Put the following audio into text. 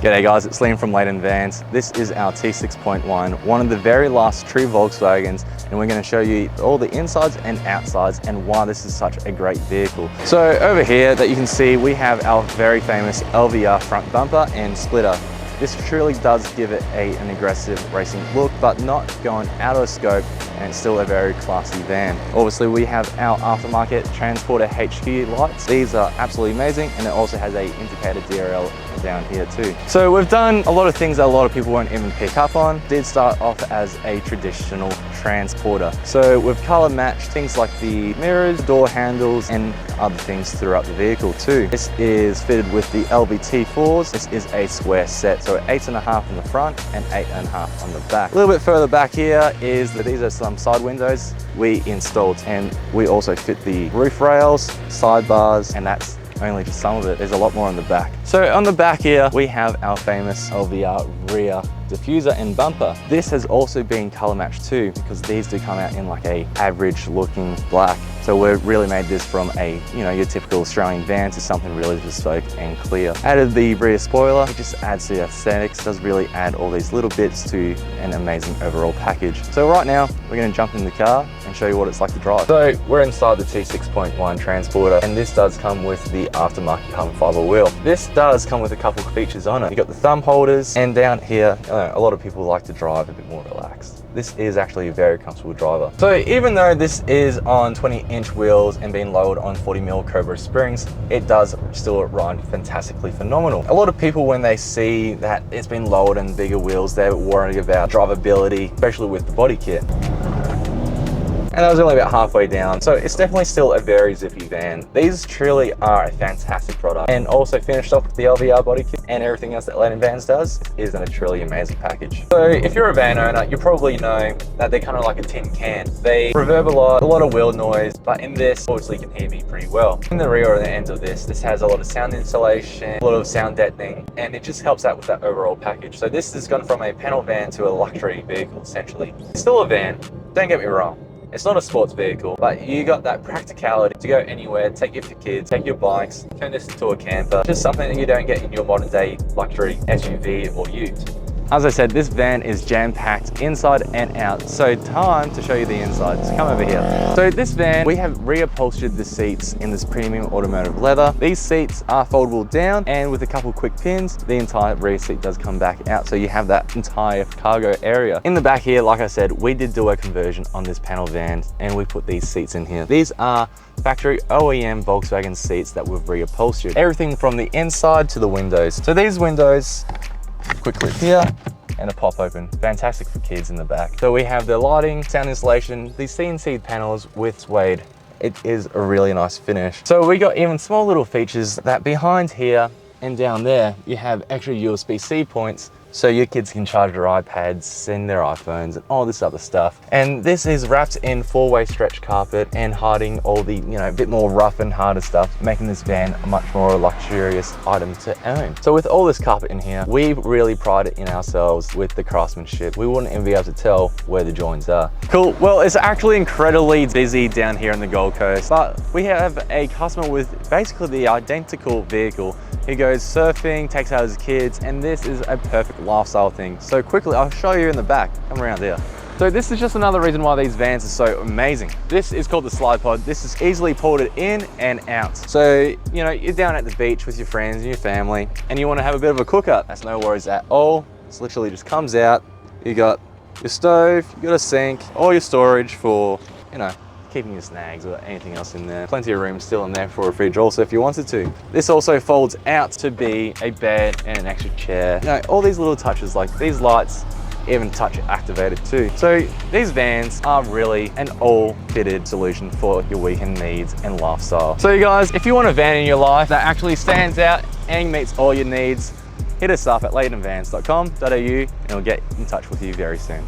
G'day guys, it's Liam from Layton Vans. This is our T6.1, one of the very last true Volkswagens, and we're going to show you all the insides and outsides and why this is such a great vehicle. So over here that you can see, we have our very famous LVR front bumper and splitter. This truly does give it an aggressive racing look, but not going out of scope, and it's still a very classy van. Obviously, we have our aftermarket Transporter HQ lights. These are absolutely amazing, and it also has a indicated DRL down here too. So we've done a lot of things that a lot of people won't even pick up on. It did start off as a traditional Transporter. So we've color matched things like the mirrors, door handles, and other things throughout the vehicle too. This is fitted with the LVT4s. This is a square set, so 8.5 on the front and 8.5 on the back. A little bit further back here is that these are some side windows we installed, and we also fit the roof rails, side bars, and that's only just some of it. There's a lot more on the back. So on the back here, we have our famous LVR rear diffuser and bumper. This has also been color matched too, because these do come out in like a average looking black. So we've really made this from a, your typical Australian van to something really bespoke and clear. Added the rear spoiler, it just adds to the aesthetics, does really add all these little bits to an amazing overall package. So right now, we're gonna jump in the car and show you what it's like to drive. So we're inside the T6.1 Transporter, and this does come with the aftermarket carbon fiber wheel. This does come with a couple of features on it. You've got the thumb holders, and down here, a lot of people like to drive a bit more relaxed. This is actually a very comfortable driver. So even though this is on 20-inch wheels and being lowered on 40mm Cobra springs, it does still run fantastically phenomenal. A lot of people, when they see that it's been lowered and bigger wheels, they're worried about drivability, especially with the body kit. And that was only about halfway down. So it's definitely still a very zippy van. These truly are a fantastic product. And also finished off with the LVR body kit and everything else that Layton Vans does is a truly amazing package. So if you're a van owner, you probably know that they're kind of like a tin can. They reverb a lot of wheel noise, but in this, obviously you can hear me pretty well. In the rear or the ends of this has a lot of sound insulation, a lot of sound deadening, and it just helps out with that overall package. So this has gone from a panel van to a luxury vehicle, essentially. It's still a van, don't get me wrong. It's not a sports vehicle, but you got that practicality to go anywhere, take your kids, take your bikes, turn this into a camper. Just something that you don't get in your modern day luxury SUV or ute. As I said, this van is jam-packed inside and out. So time to show you the inside. So come over here. So this van, we have reupholstered the seats in this premium automotive leather. These seats are foldable down, and with a couple quick pins, the entire rear seat does come back out. So you have that entire cargo area. In the back here, like I said, we did do a conversion on this panel van, and we put these seats in here. These are factory OEM Volkswagen seats that we've reupholstered. Everything from the inside to the windows. So these windows, quick lid here and a pop open. Fantastic for kids in the back. So we have the lighting, sound insulation, these CNC panels with suede. It is a really nice finish. So we got even small little features that behind here and down there, you have extra USB-C points, so your kids can charge their iPads and their iPhones and all this other stuff. And this is wrapped in 4-way stretch carpet and hiding all the, a bit more rough and harder stuff, making this van a much more luxurious item to own. So with all this carpet in here, we really pride it in ourselves with the craftsmanship. We wouldn't even be able to tell where the joins are. Cool, well, it's actually incredibly busy down here in the Gold Coast, but we have a customer with basically the identical vehicle. He goes surfing, takes out his kids, and this is a perfect lifestyle thing. So quickly, I'll show you in the back. Come around there. So this is just another reason why these vans are so amazing. This is called the SlidePod. This is easily ported in and out. So, you're down at the beach with your friends and your family, and you want to have a bit of a cooker. That's no worries at all. It's literally just comes out. You got your stove, you got a sink, all your storage for, keeping your snags or anything else in there. Plenty of room still in there for a fridge also if you wanted to. This also folds out to be a bed and an extra chair. All these little touches, like these lights, even touch activated too. So these vans are really an all fitted solution for your weekend needs and lifestyle. So you guys, if you want a van in your life that actually stands out and meets all your needs, hit us up at laytonvans.com.au and we'll get in touch with you very soon.